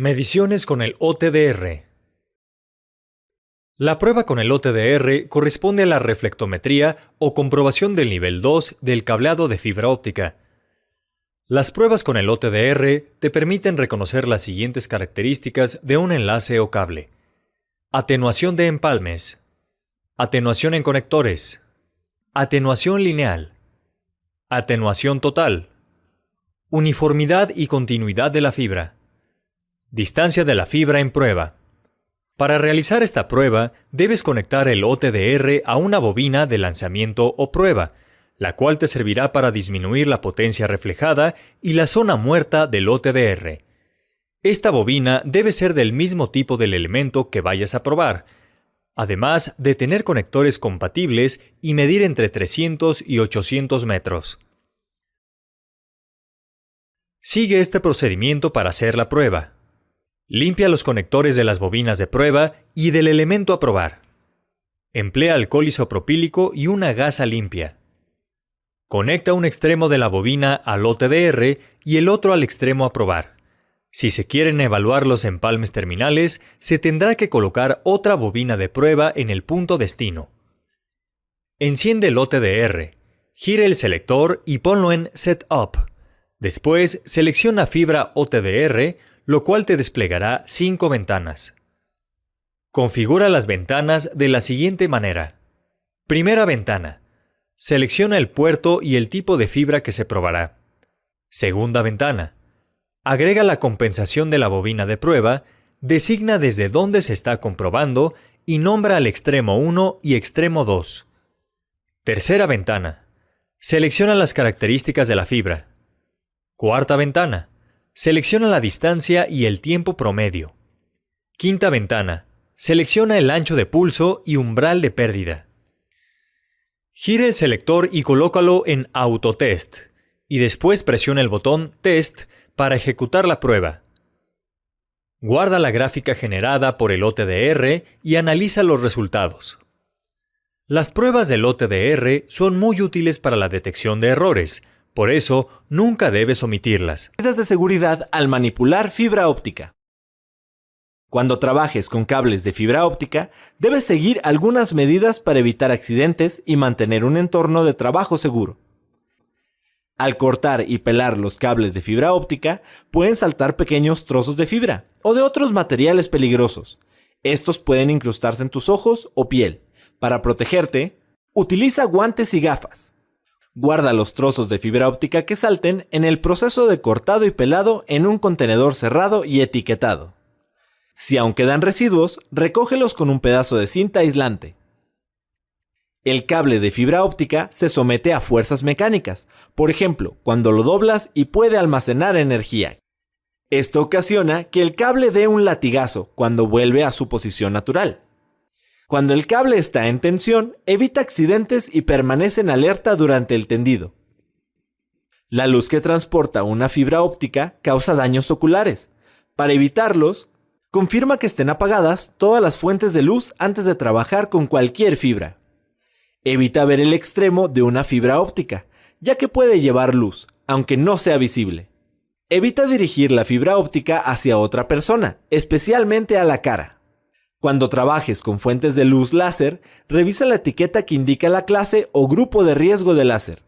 Mediciones con el OTDR. La prueba con el OTDR corresponde a la reflectometría o comprobación del nivel 2 del cableado de fibra óptica. Las pruebas con el OTDR te permiten reconocer las siguientes características de un enlace o cable: atenuación de empalmes, atenuación en conectores, atenuación lineal, atenuación total, uniformidad y continuidad de la fibra, distancia de la fibra en prueba. Para realizar esta prueba, debes conectar el OTDR a una bobina de lanzamiento o prueba, la cual te servirá para disminuir la potencia reflejada y la zona muerta del OTDR. Esta bobina debe ser del mismo tipo del elemento que vayas a probar, además de tener conectores compatibles y medir entre 300 y 800 metros. Sigue este procedimiento para hacer la prueba. Limpia los conectores de las bobinas de prueba y del elemento a probar. Emplea alcohol isopropílico y una gasa limpia. Conecta un extremo de la bobina al OTDR y el otro al extremo a probar. Si se quieren evaluar los empalmes terminales, se tendrá que colocar otra bobina de prueba en el punto destino. Enciende el OTDR, gira el selector y ponlo en Setup. Después, selecciona fibra OTDR, lo cual te desplegará 5 ventanas. Configura las ventanas de la siguiente manera. Primera ventana. Selecciona el puerto y el tipo de fibra que se probará. Segunda ventana. Agrega la compensación de la bobina de prueba, designa desde dónde se está comprobando y nombra al extremo 1 y extremo 2. Tercera ventana. Selecciona las características de la fibra. Cuarta ventana. Selecciona la distancia y el tiempo promedio. Quinta ventana. Selecciona el ancho de pulso y umbral de pérdida. Gira el selector y colócalo en Autotest, y después presiona el botón Test para ejecutar la prueba. Guarda la gráfica generada por el OTDR y analiza los resultados. Las pruebas del OTDR son muy útiles para la detección de errores, por eso nunca debes omitirlas. Medidas de seguridad al manipular fibra óptica. Cuando trabajes con cables de fibra óptica, debes seguir algunas medidas para evitar accidentes y mantener un entorno de trabajo seguro. Al cortar y pelar los cables de fibra óptica, pueden saltar pequeños trozos de fibra o de otros materiales peligrosos. Estos pueden incrustarse en tus ojos o piel. Para protegerte, utiliza guantes y gafas. Guarda los trozos de fibra óptica que salten en el proceso de cortado y pelado en un contenedor cerrado y etiquetado. Si aún quedan residuos, recógelos con un pedazo de cinta aislante. El cable de fibra óptica se somete a fuerzas mecánicas, por ejemplo, cuando lo doblas y puede almacenar energía. Esto ocasiona que el cable dé un latigazo cuando vuelve a su posición natural. Cuando el cable está en tensión, evita accidentes y permanece en alerta durante el tendido. La luz que transporta una fibra óptica causa daños oculares. Para evitarlos, confirma que estén apagadas todas las fuentes de luz antes de trabajar con cualquier fibra. Evita ver el extremo de una fibra óptica, ya que puede llevar luz, aunque no sea visible. Evita dirigir la fibra óptica hacia otra persona, especialmente a la cara. Cuando trabajes con fuentes de luz láser, revisa la etiqueta que indica la clase o grupo de riesgo de láser.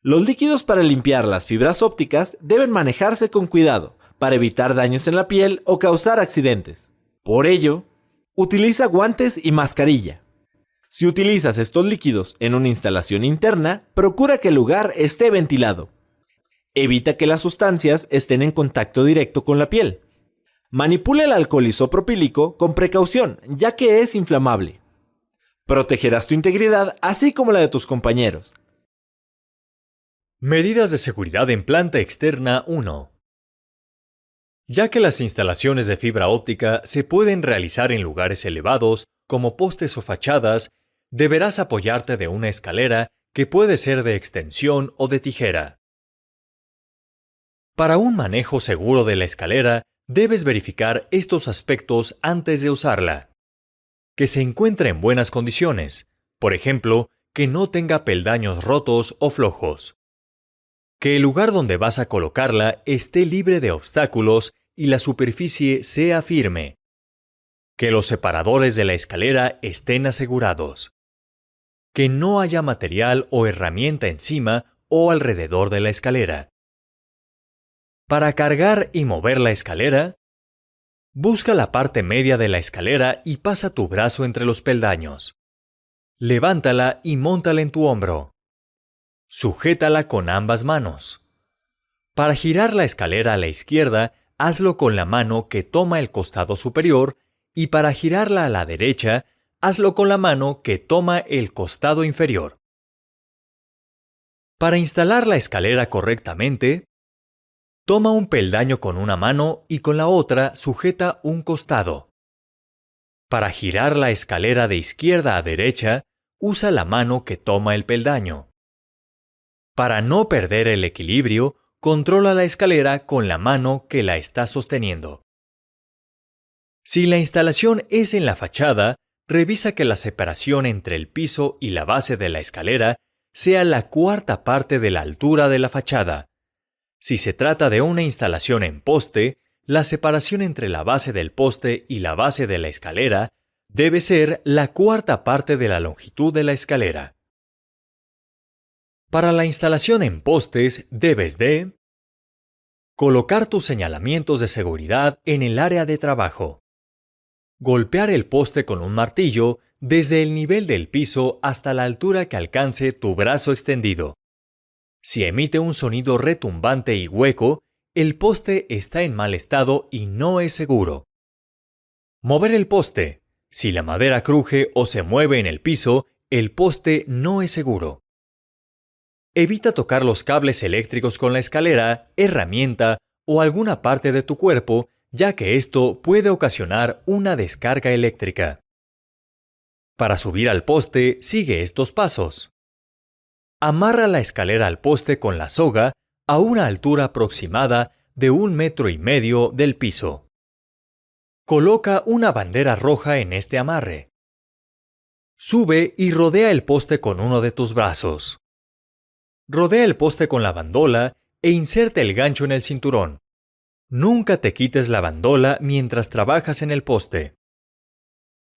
Los líquidos para limpiar las fibras ópticas deben manejarse con cuidado para evitar daños en la piel o causar accidentes. Por ello, utiliza guantes y mascarilla. Si utilizas estos líquidos en una instalación interna, procura que el lugar esté ventilado. Evita que las sustancias estén en contacto directo con la piel. Manipula el alcohol isopropílico con precaución, ya que es inflamable. Protegerás tu integridad así como la de tus compañeros. Medidas de seguridad en planta externa 1. Ya que las instalaciones de fibra óptica se pueden realizar en lugares elevados, como postes o fachadas, deberás apoyarte de una escalera que puede ser de extensión o de tijera. Para un manejo seguro de la escalera, debes verificar estos aspectos antes de usarla. Que se encuentre en buenas condiciones, por ejemplo, que no tenga peldaños rotos o flojos. Que el lugar donde vas a colocarla esté libre de obstáculos y la superficie sea firme. Que los separadores de la escalera estén asegurados. Que no haya material o herramienta encima o alrededor de la escalera. Para cargar y mover la escalera, busca la parte media de la escalera y pasa tu brazo entre los peldaños. Levántala y móntala en tu hombro. Sujétala con ambas manos. Para girar la escalera a la izquierda, hazlo con la mano que toma el costado superior y para girarla a la derecha, hazlo con la mano que toma el costado inferior. Para instalar la escalera correctamente, toma un peldaño con una mano y con la otra sujeta un costado. Para girar la escalera de izquierda a derecha, usa la mano que toma el peldaño. Para no perder el equilibrio, controla la escalera con la mano que la está sosteniendo. Si la instalación es en la fachada, revisa que la separación entre el piso y la base de la escalera sea la cuarta parte de la altura de la fachada. Si se trata de una instalación en poste, la separación entre la base del poste y la base de la escalera debe ser la cuarta parte de la longitud de la escalera. Para la instalación en postes debes de colocar tus señalamientos de seguridad en el área de trabajo. Golpear el poste con un martillo desde el nivel del piso hasta la altura que alcance tu brazo extendido. Si emite un sonido retumbante y hueco, el poste está en mal estado y no es seguro. Mover el poste. Si la madera cruje o se mueve en el piso, el poste no es seguro. Evita tocar los cables eléctricos con la escalera, herramienta o alguna parte de tu cuerpo, ya que esto puede ocasionar una descarga eléctrica. Para subir al poste, sigue estos pasos. Amarra la escalera al poste con la soga a una altura aproximada de 1,5 metros del piso. Coloca una bandera roja en este amarre. Sube y rodea el poste con uno de tus brazos. Rodea el poste con la bandola e inserta el gancho en el cinturón. Nunca te quites la bandola mientras trabajas en el poste.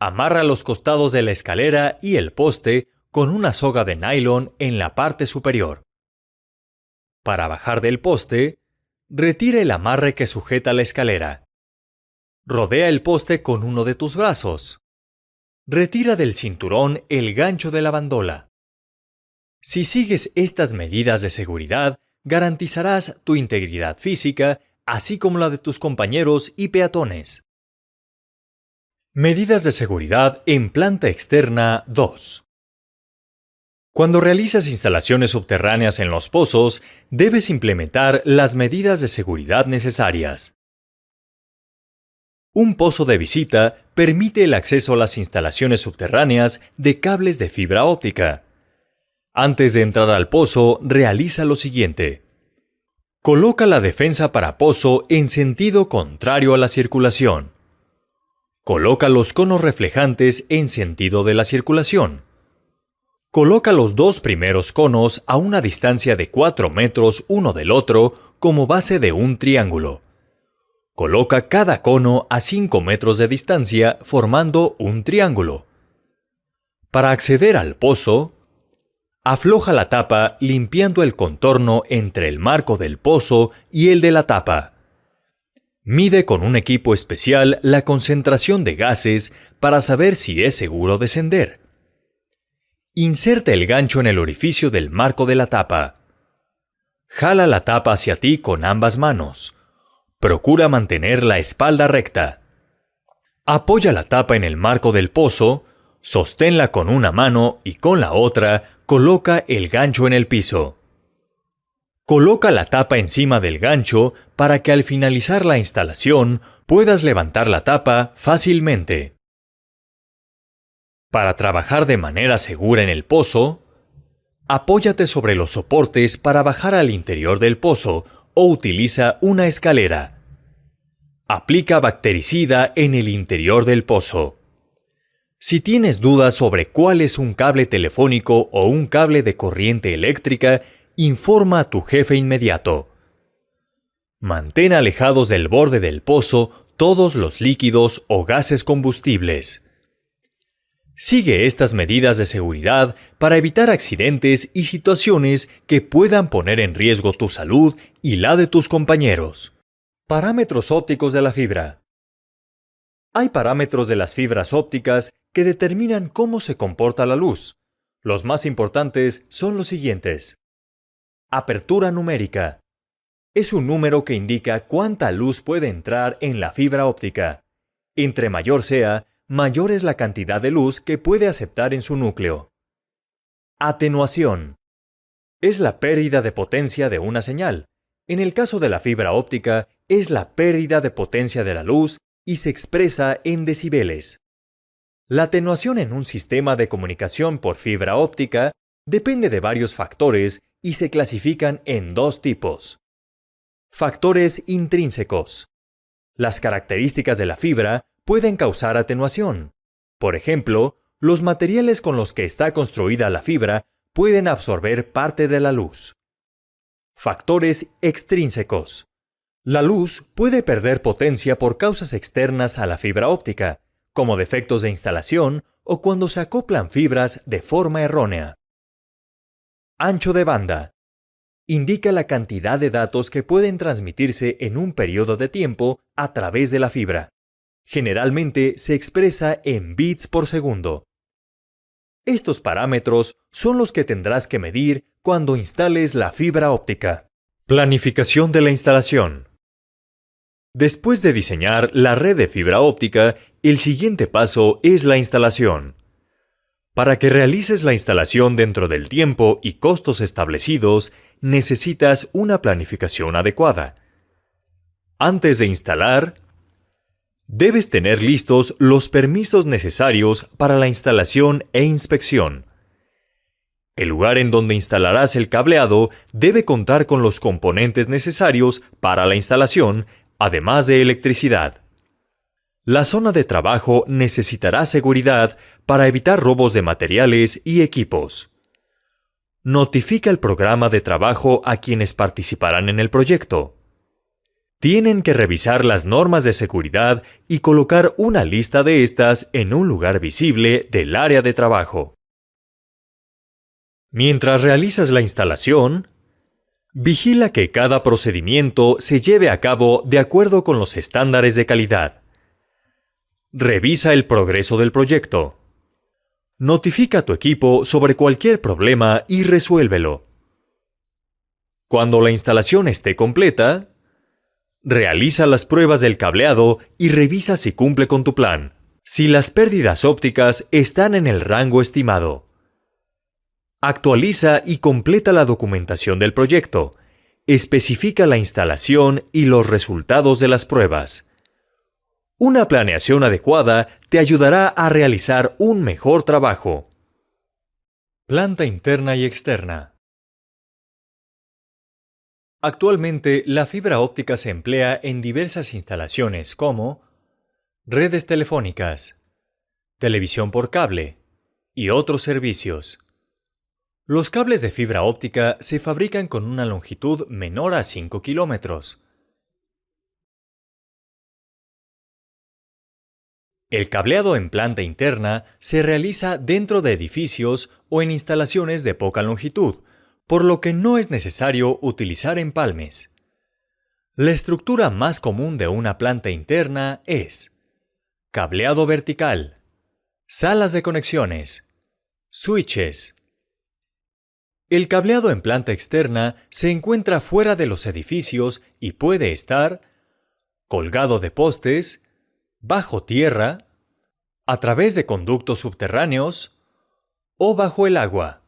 Amarra los costados de la escalera y el poste con una soga de nylon en la parte superior. Para bajar del poste, retira el amarre que sujeta la escalera. Rodea el poste con uno de tus brazos. Retira del cinturón el gancho de la bandola. Si sigues estas medidas de seguridad, garantizarás tu integridad física, así como la de tus compañeros y peatones. Medidas de seguridad en planta externa 2. Cuando realizas instalaciones subterráneas en los pozos, debes implementar las medidas de seguridad necesarias. Un pozo de visita permite el acceso a las instalaciones subterráneas de cables de fibra óptica. Antes de entrar al pozo, realiza lo siguiente. Coloca la defensa para pozo en sentido contrario a la circulación. Coloca los conos reflejantes en sentido de la circulación. Coloca los dos primeros conos a una distancia de 4 metros uno del otro como base de un triángulo. Coloca cada cono a 5 metros de distancia formando un triángulo. Para acceder al pozo, afloja la tapa limpiando el contorno entre el marco del pozo y el de la tapa. Mide con un equipo especial la concentración de gases para saber si es seguro descender. Inserta el gancho en el orificio del marco de la tapa. Jala la tapa hacia ti con ambas manos. Procura mantener la espalda recta. Apoya la tapa en el marco del pozo, sosténla con una mano y con la otra coloca el gancho en el piso. Coloca la tapa encima del gancho para que al finalizar la instalación puedas levantar la tapa fácilmente. Para trabajar de manera segura en el pozo, apóyate sobre los soportes para bajar al interior del pozo o utiliza una escalera. Aplica bactericida en el interior del pozo. Si tienes dudas sobre cuál es un cable telefónico o un cable de corriente eléctrica, informa a tu jefe inmediato. Mantén alejados del borde del pozo todos los líquidos o gases combustibles. Sigue estas medidas de seguridad para evitar accidentes y situaciones que puedan poner en riesgo tu salud y la de tus compañeros. Parámetros ópticos de la fibra. Hay parámetros de las fibras ópticas que determinan cómo se comporta la luz. Los más importantes son los siguientes. Apertura numérica. Es un número que indica cuánta luz puede entrar en la fibra óptica. Entre mayor sea, mayor es la cantidad de luz que puede aceptar en su núcleo. Atenuación. Es la pérdida de potencia de una señal. En el caso de la fibra óptica, es la pérdida de potencia de la luz y se expresa en decibeles. La atenuación en un sistema de comunicación por fibra óptica depende de varios factores y se clasifican en dos tipos. Factores intrínsecos. Las características de la fibra pueden causar atenuación. Por ejemplo, los materiales con los que está construida la fibra pueden absorber parte de la luz. Factores extrínsecos. La luz puede perder potencia por causas externas a la fibra óptica, como defectos de instalación o cuando se acoplan fibras de forma errónea. Ancho de banda. Indica la cantidad de datos que pueden transmitirse en un periodo de tiempo a través de la fibra. Generalmente se expresa en bits por segundo. Estos parámetros son los que tendrás que medir cuando instales la fibra óptica. Planificación de la instalación. Después de diseñar la red de fibra óptica, el siguiente paso es la instalación. Para que realices la instalación dentro del tiempo y costos establecidos, necesitas una planificación adecuada. Antes de instalar, debes tener listos los permisos necesarios para la instalación e inspección. El lugar en donde instalarás el cableado debe contar con los componentes necesarios para la instalación, además de electricidad. La zona de trabajo necesitará seguridad para evitar robos de materiales y equipos. Notifica el programa de trabajo a quienes participarán en el proyecto. Tienen que revisar las normas de seguridad y colocar una lista de estas en un lugar visible del área de trabajo. Mientras realizas la instalación, vigila que cada procedimiento se lleve a cabo de acuerdo con los estándares de calidad. Revisa el progreso del proyecto. Notifica a tu equipo sobre cualquier problema y resuélvelo. Cuando la instalación esté completa, realiza las pruebas del cableado y revisa si cumple con tu plan, si las pérdidas ópticas están en el rango estimado. Actualiza y completa la documentación del proyecto. Especifica la instalación y los resultados de las pruebas. Una planeación adecuada te ayudará a realizar un mejor trabajo. Planta interna y externa. Actualmente, la fibra óptica se emplea en diversas instalaciones como redes telefónicas, televisión por cable y otros servicios. Los cables de fibra óptica se fabrican con una longitud menor a 5 kilómetros. El cableado en planta interna se realiza dentro de edificios o en instalaciones de poca longitud, por lo que no es necesario utilizar empalmes. La estructura más común de una planta interna es cableado vertical, salas de conexiones, switches. El cableado en planta externa se encuentra fuera de los edificios y puede estar colgado de postes, bajo tierra, a través de conductos subterráneos o bajo el agua.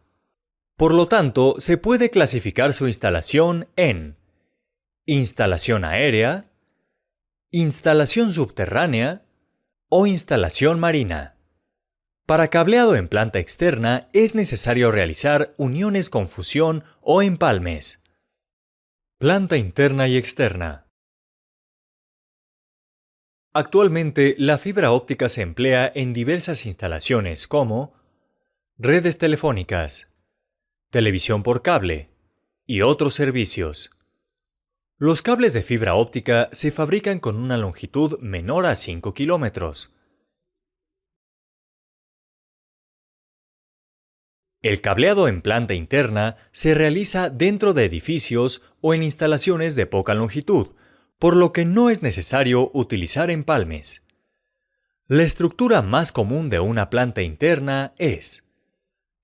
Por lo tanto, se puede clasificar su instalación en instalación aérea, instalación subterránea o instalación marina. Para cableado en planta externa es necesario realizar uniones con fusión o empalmes. Planta interna y externa. Actualmente, la fibra óptica se emplea en diversas instalaciones como redes telefónicas, televisión por cable y otros servicios. Los cables de fibra óptica se fabrican con una longitud menor a 5 kilómetros. El cableado en planta interna se realiza dentro de edificios o en instalaciones de poca longitud, por lo que no es necesario utilizar empalmes. La estructura más común de una planta interna es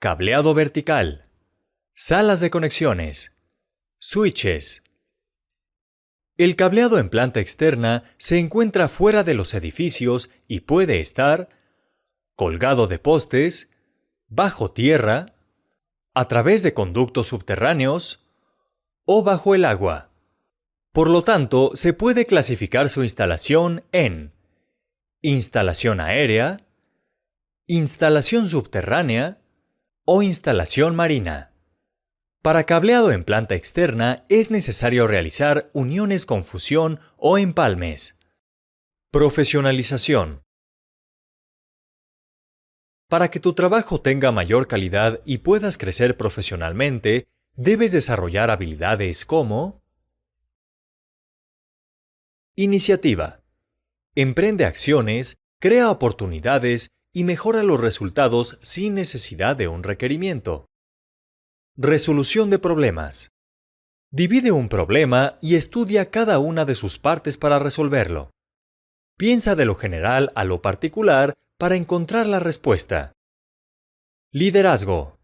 cableado vertical, salas de conexiones, switches. El cableado en planta externa se encuentra fuera de los edificios y puede estar colgado de postes, bajo tierra, a través de conductos subterráneos o bajo el agua. Por lo tanto, se puede clasificar su instalación en instalación aérea, instalación subterránea o instalación marina. Para cableado en planta externa es necesario realizar uniones con fusión o empalmes. Profesionalización. Para que tu trabajo tenga mayor calidad y puedas crecer profesionalmente, debes desarrollar habilidades como iniciativa. Emprende acciones, crea oportunidades y mejora los resultados sin necesidad de un requerimiento. Resolución de problemas. Divide un problema y estudia cada una de sus partes para resolverlo. Piensa de lo general a lo particular para encontrar la respuesta. Liderazgo.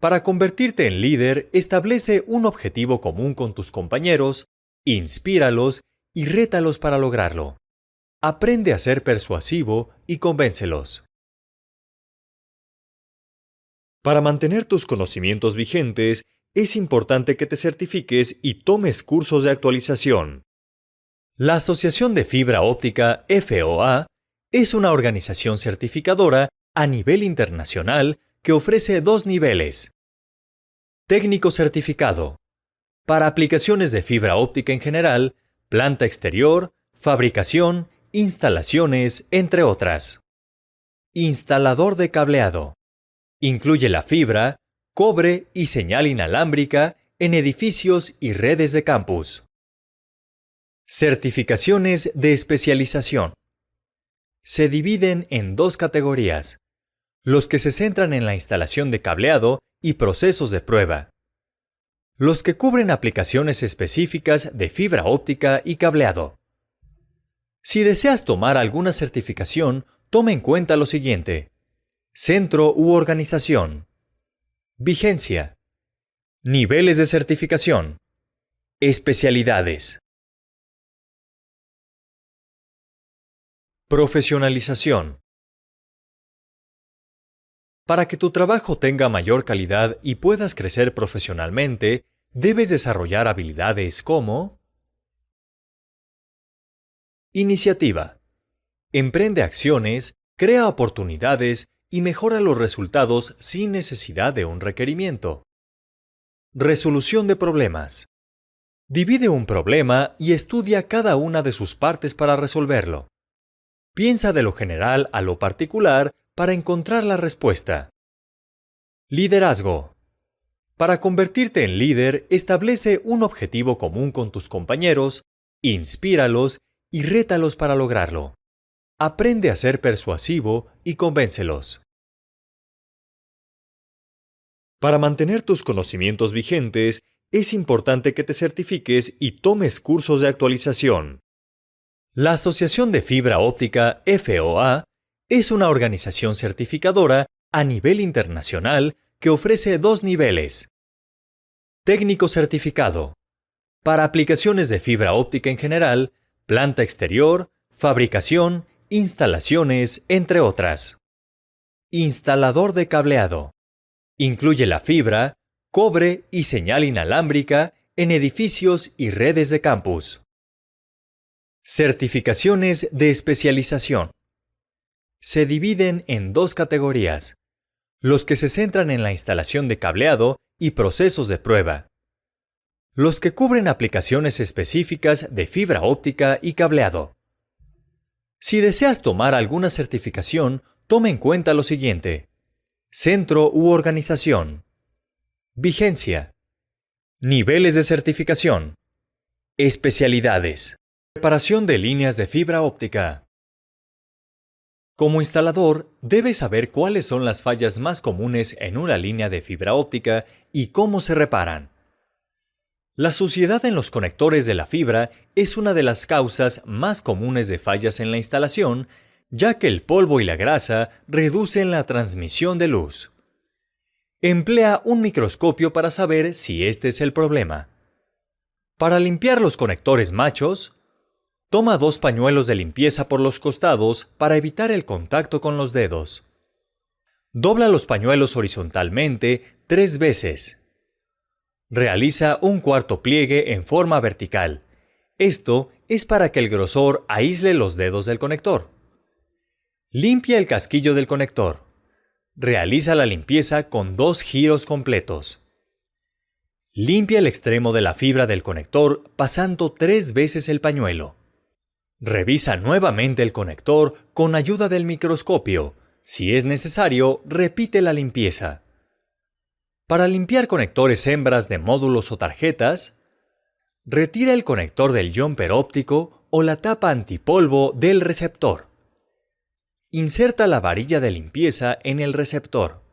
Para convertirte en líder, establece un objetivo común con tus compañeros, inspíralos y rétalos para lograrlo. Aprende a ser persuasivo y convéncelos. Para mantener tus conocimientos vigentes, es importante que te certifiques y tomes cursos de actualización. La Asociación de Fibra Óptica FOA es una organización certificadora a nivel internacional que ofrece 2 niveles. Técnico certificado. Para aplicaciones de fibra óptica en general, planta exterior, fabricación, instalaciones, entre otras. Instalador de cableado. Incluye la fibra, cobre y señal inalámbrica en edificios y redes de campus. Certificaciones de especialización. Se dividen en 2 categorías: los que se centran en la instalación de cableado y procesos de prueba. Los que cubren aplicaciones específicas de fibra óptica y cableado. Si deseas tomar alguna certificación, toma en cuenta lo siguiente: centro u organización, vigencia, niveles de certificación, especialidades. Profesionalización. Para que tu trabajo tenga mayor calidad y puedas crecer profesionalmente, debes desarrollar habilidades como iniciativa. Emprende acciones, crea oportunidades y mejora los resultados sin necesidad de un requerimiento. Resolución de problemas. Divide un problema y estudia cada una de sus partes para resolverlo. Piensa de lo general a lo particular para encontrar la respuesta. Liderazgo. Para convertirte en líder, establece un objetivo común con tus compañeros, inspíralos y rétalos para lograrlo. Aprende a ser persuasivo y convéncelos. Para mantener tus conocimientos vigentes, es importante que te certifiques y tomes cursos de actualización. La Asociación de Fibra Óptica FOA es una organización certificadora a nivel internacional que ofrece 2 niveles. Técnico certificado. Para aplicaciones de fibra óptica en general, planta exterior, fabricación, instalaciones, entre otras. Instalador de cableado. Incluye la fibra, cobre y señal inalámbrica en edificios y redes de campus. Certificaciones de especialización. Se dividen en 2 categorías: los que se centran en la instalación de cableado y procesos de prueba. Los que cubren aplicaciones específicas de fibra óptica y cableado. Si deseas tomar alguna certificación, toma en cuenta lo siguiente: centro u organización, vigencia, niveles de certificación, Especialidades. Preparación de líneas de fibra óptica. Como instalador, debes saber cuáles son las fallas más comunes en una línea de fibra óptica y cómo se reparan. La suciedad en los conectores de la fibra es una de las causas más comunes de fallas en la instalación, ya que el polvo y la grasa reducen la transmisión de luz. Emplea un microscopio para saber si este es el problema. Para limpiar los conectores machos, toma 2 pañuelos de limpieza por los costados para evitar el contacto con los dedos. Dobla los pañuelos horizontalmente 3 veces. Realiza un cuarto pliegue en forma vertical. Esto es para que el grosor aísle los dedos del conector. Limpia el casquillo del conector. Realiza la limpieza con 2 giros completos. Limpia el extremo de la fibra del conector pasando 3 veces el pañuelo. Revisa nuevamente el conector con ayuda del microscopio. Si es necesario, repite la limpieza. Para limpiar conectores hembras de módulos o tarjetas, retira el conector del jumper óptico o la tapa antipolvo del receptor. Inserta la varilla de limpieza en el receptor.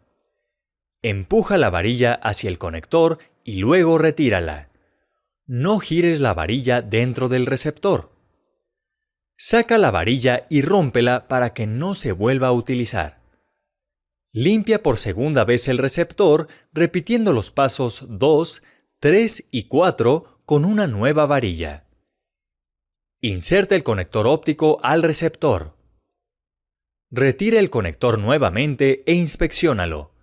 Empuja la varilla hacia el conector y luego retírala. No gires la varilla dentro del receptor. Saca la varilla y rómpela para que no se vuelva a utilizar. Limpia por segunda vez el receptor, repitiendo los pasos 2, 3 y 4 con una nueva varilla. Inserta el conector óptico al receptor. Retira el conector nuevamente e inspecciónalo.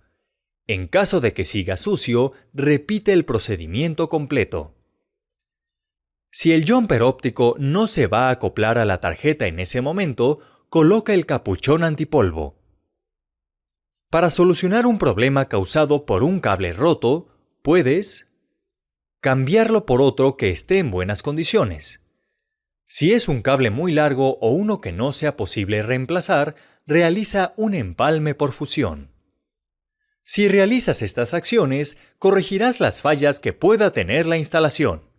En caso de que siga sucio, repite el procedimiento completo. Si el jumper óptico no se va a acoplar a la tarjeta en ese momento, coloca el capuchón antipolvo. Para solucionar un problema causado por un cable roto, puedes cambiarlo por otro que esté en buenas condiciones. Si es un cable muy largo o uno que no sea posible reemplazar, realiza un empalme por fusión. Si realizas estas acciones, corregirás las fallas que pueda tener la instalación.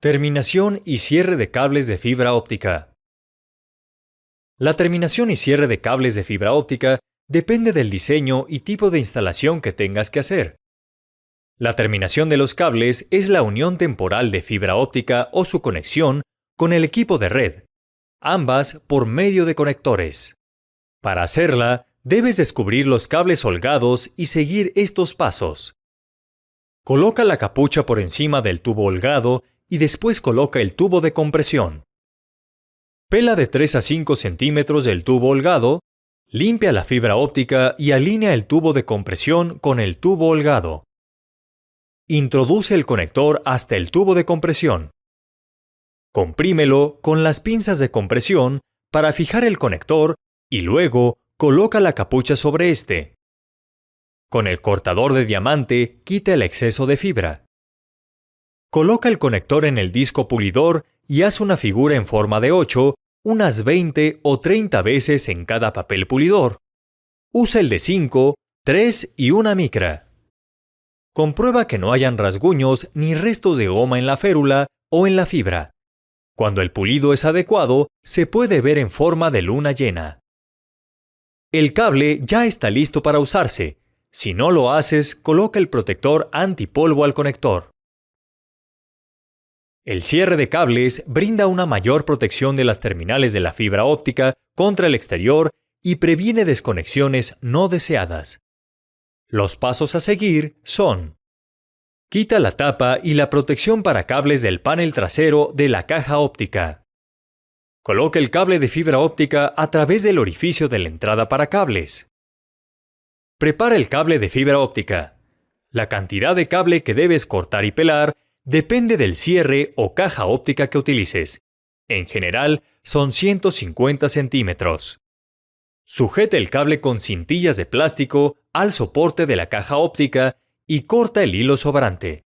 Terminación y cierre de cables de fibra óptica. La terminación y cierre de cables de fibra óptica depende del diseño y tipo de instalación que tengas que hacer. La terminación de los cables es la unión temporal de fibra óptica o su conexión con el equipo de red, ambas por medio de conectores. Para hacerla, debes descubrir los cables holgados y seguir estos pasos. Coloca la capucha por encima del tubo holgado y después coloca el tubo de compresión. Pela de 3 a 5 centímetros del tubo holgado, limpia la fibra óptica y alinea el tubo de compresión con el tubo holgado. Introduce el conector hasta el tubo de compresión. Comprímelo con las pinzas de compresión para fijar el conector y luego coloca la capucha sobre este. Con el cortador de diamante quita el exceso de fibra. Coloca el conector en el disco pulidor y haz una figura en forma de 8, unas 20 o 30 veces en cada papel pulidor. Usa el de 5, 3 y una micra. Comprueba que no hayan rasguños ni restos de goma en la férula o en la fibra. Cuando el pulido es adecuado, se puede ver en forma de luna llena. El cable ya está listo para usarse. Si no lo haces, coloca el protector antipolvo al conector. El cierre de cables brinda una mayor protección de las terminales de la fibra óptica contra el exterior y previene desconexiones no deseadas. Los pasos a seguir son: quita la tapa y la protección para cables del panel trasero de la caja óptica. Coloca el cable de fibra óptica a través del orificio de la entrada para cables. Prepara el cable de fibra óptica. La cantidad de cable que debes cortar y pelar depende del cierre o caja óptica que utilices. En general, son 150 centímetros. Sujeta el cable con cintillas de plástico al soporte de la caja óptica y corta el hilo sobrante.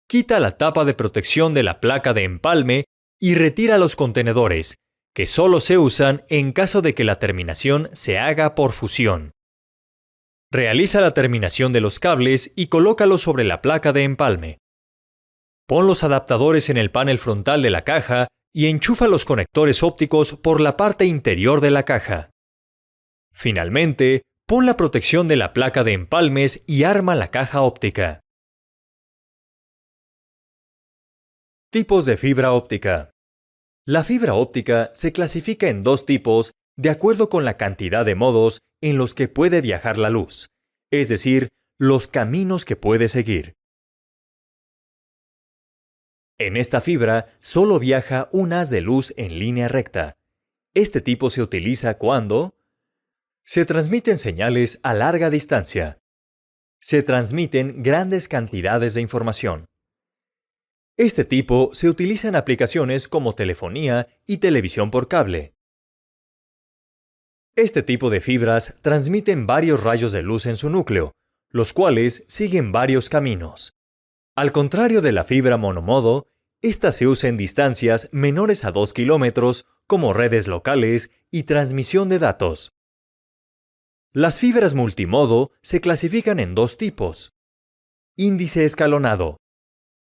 Quita la tapa de protección de la placa de empalme y retira los contenedores, que solo se usan en caso de que la terminación se haga por fusión. Realiza la terminación de los cables y colócalos sobre la placa de empalme. Pon los adaptadores en el panel frontal de la caja y enchufa los conectores ópticos por la parte interior de la caja. Finalmente, pon la protección de la placa de empalmes y arma la caja óptica. Tipos de fibra óptica. La fibra óptica se clasifica en dos tipos de acuerdo con la cantidad de modos en los que puede viajar la luz, es decir, los caminos que puede seguir. En esta fibra solo viaja un haz de luz en línea recta. Este tipo se utiliza cuando se transmiten señales a larga distancia. Se transmiten grandes cantidades de información. Este tipo se utiliza en aplicaciones como telefonía y televisión por cable. Este tipo de fibras transmiten varios rayos de luz en su núcleo, los cuales siguen varios caminos. Al contrario de la fibra monomodo, esta se usa en distancias menores a 2 kilómetros como redes locales y transmisión de datos. Las fibras multimodo se clasifican en dos tipos. Índice escalonado.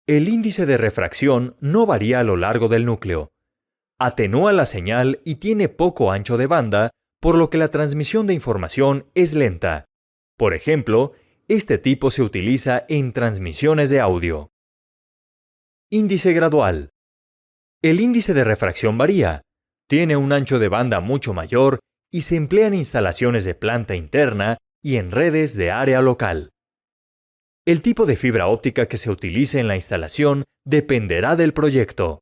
El índice de refracción no varía a lo largo del núcleo. Atenúa la señal y tiene poco ancho de banda, por lo que la transmisión de información es lenta. Por ejemplo, este tipo se utiliza en transmisiones de audio. Índice gradual. El índice de refracción varía. Tiene un ancho de banda mucho mayor y se emplea en instalaciones de planta interna y en redes de área local. El tipo de fibra óptica que se utilice en la instalación dependerá del proyecto.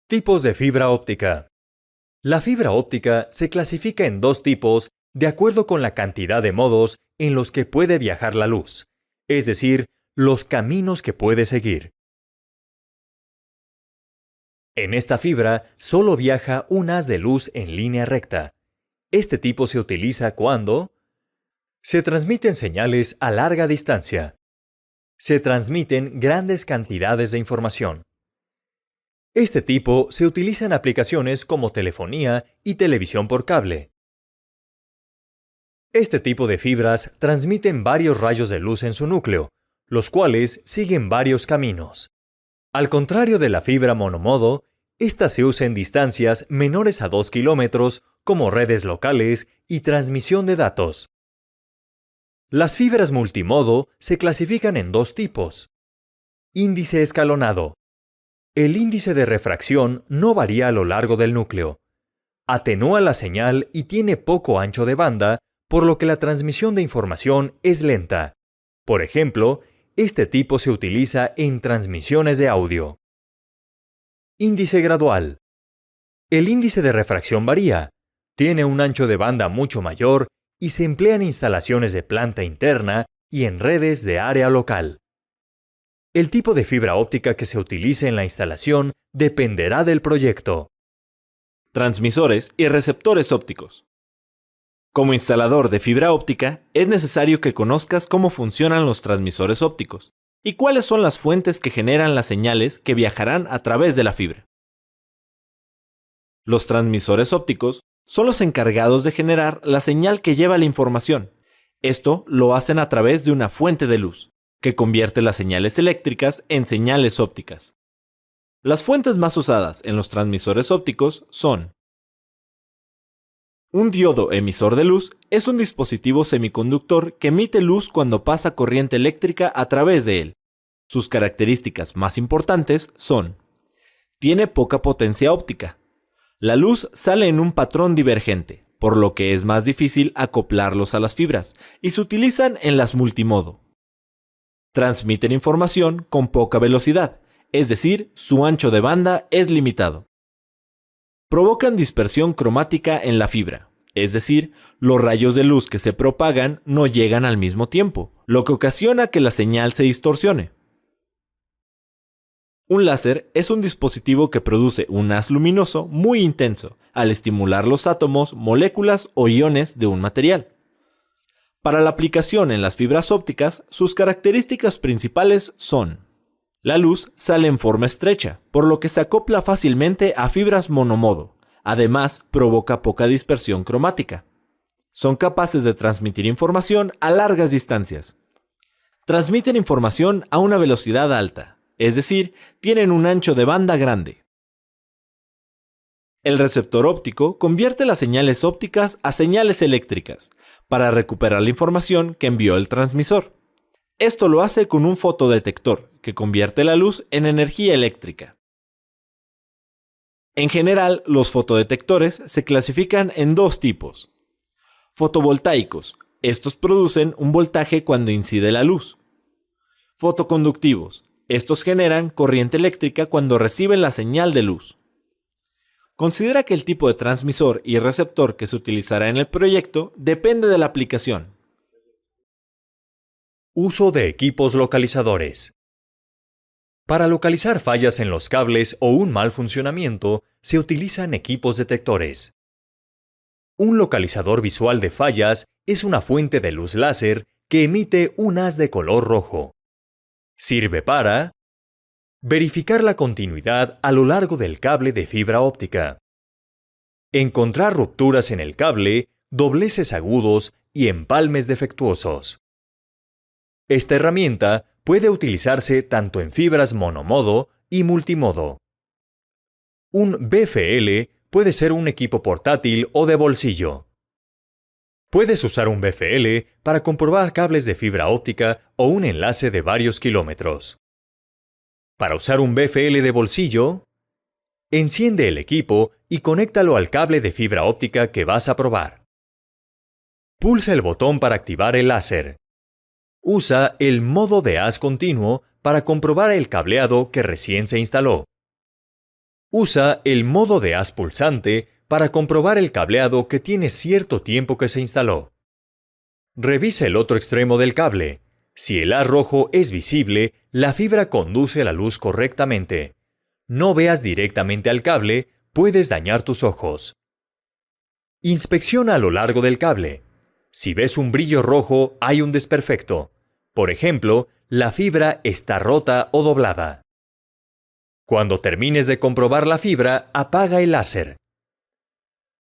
Tipos de fibra óptica. La fibra óptica se clasifica en dos tipos de acuerdo con la cantidad de modos en los que puede viajar la luz, es decir, los caminos que puede seguir. En esta fibra solo viaja un haz de luz en línea recta. Este tipo se utiliza cuando se transmiten señales a larga distancia. Se transmiten grandes cantidades de información. Este tipo se utiliza en aplicaciones como telefonía y televisión por cable. Este tipo de fibras transmiten varios rayos de luz en su núcleo, los cuales siguen varios caminos. Al contrario de la fibra monomodo, esta se usa en distancias menores a 2 kilómetros como redes locales y transmisión de datos. Las fibras multimodo se clasifican en dos tipos. Índice escalonado. El índice de refracción no varía a lo largo del núcleo. Atenúa la señal y tiene poco ancho de banda, por lo que la transmisión de información es lenta. Por ejemplo, este tipo se utiliza en transmisiones de audio. Índice gradual. El índice de refracción varía. Tiene un ancho de banda mucho mayor y se emplea en instalaciones de planta interna y en redes de área local. El tipo de fibra óptica que se utilice en la instalación dependerá del proyecto. Transmisores y receptores ópticos. Como instalador de fibra óptica, es necesario que conozcas cómo funcionan los transmisores ópticos y cuáles son las fuentes que generan las señales que viajarán a través de la fibra. Los transmisores ópticos son los encargados de generar la señal que lleva la información. Esto lo hacen a través de una fuente de luz, que convierte las señales eléctricas en señales ópticas. Las fuentes más usadas en los transmisores ópticos son: un diodo emisor de luz es un dispositivo semiconductor que emite luz cuando pasa corriente eléctrica a través de él. Sus características más importantes son: tiene poca potencia óptica. La luz sale en un patrón divergente, por lo que es más difícil acoplarlos a las fibras, y se utilizan en las multimodo. Transmiten información con poca velocidad, es decir, su ancho de banda es limitado. Provocan dispersión cromática en la fibra, es decir, los rayos de luz que se propagan no llegan al mismo tiempo, lo que ocasiona que la señal se distorsione. Un láser es un dispositivo que produce un haz luminoso muy intenso al estimular los átomos, moléculas o iones de un material. Para la aplicación en las fibras ópticas, sus características principales son: la luz sale en forma estrecha, por lo que se acopla fácilmente a fibras monomodo. Además, provoca poca dispersión cromática. Son capaces de transmitir información a largas distancias. Transmiten información a una velocidad alta. es decir, tienen un ancho de banda grande. El receptor óptico convierte las señales ópticas a señales eléctricas para recuperar la información que envió el transmisor. Esto lo hace con un fotodetector que convierte la luz en energía eléctrica. En general, los fotodetectores se clasifican en dos tipos. Fotovoltaicos. Estos producen un voltaje cuando incide la luz. Fotoconductivos. Estos generan corriente eléctrica cuando reciben la señal de luz. Considera que el tipo de transmisor y receptor que se utilizará en el proyecto depende de la aplicación. Uso de equipos localizadores. Para localizar fallas en los cables o un mal funcionamiento, se utilizan equipos detectores. Un localizador visual de fallas es una fuente de luz láser que emite un haz de color rojo. Sirve para verificar la continuidad a lo largo del cable de fibra óptica, encontrar rupturas en el cable, dobleces agudos y empalmes defectuosos. Esta herramienta puede utilizarse tanto en fibras monomodo y multimodo. Un BFL puede ser un equipo portátil o de bolsillo. Puedes usar un BFL para comprobar cables de fibra óptica o un enlace de varios kilómetros. Para usar un BFL de bolsillo, enciende el equipo y conéctalo al cable de fibra óptica que vas a probar. Pulsa el botón para activar el láser. Usa el modo de haz continuo para comprobar el cableado que recién se instaló. Usa el modo de haz pulsante para comprobar el cableado que tiene cierto tiempo que se instaló. Revisa el otro extremo del cable. Si el haz rojo es visible, la fibra conduce la luz correctamente. No veas directamente al cable, puedes dañar tus ojos. Inspecciona a lo largo del cable. Si ves un brillo rojo, hay un desperfecto. Por ejemplo, la fibra está rota o doblada. Cuando termines de comprobar la fibra, apaga el láser.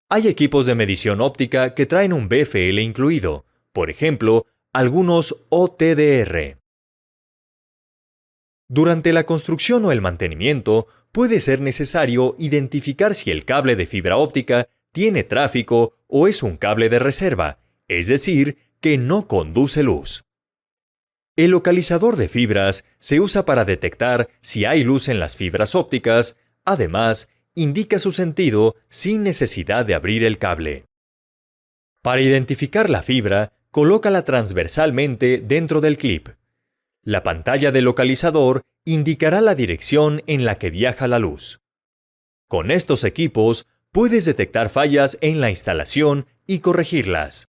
Hay equipos de medición óptica que traen un BFL incluido, por ejemplo, algunos OTDR. Durante la construcción o el mantenimiento, puede ser necesario identificar si el cable de fibra óptica tiene tráfico o es un cable de reserva, es decir, que no conduce luz. El localizador de fibras se usa para detectar si hay luz en las fibras ópticas, además, indica su sentido sin necesidad de abrir el cable. Para identificar la fibra, colócala transversalmente dentro del clip. La pantalla del localizador indicará la dirección en la que viaja la luz. Con estos equipos, puedes detectar fallas en la instalación y corregirlas.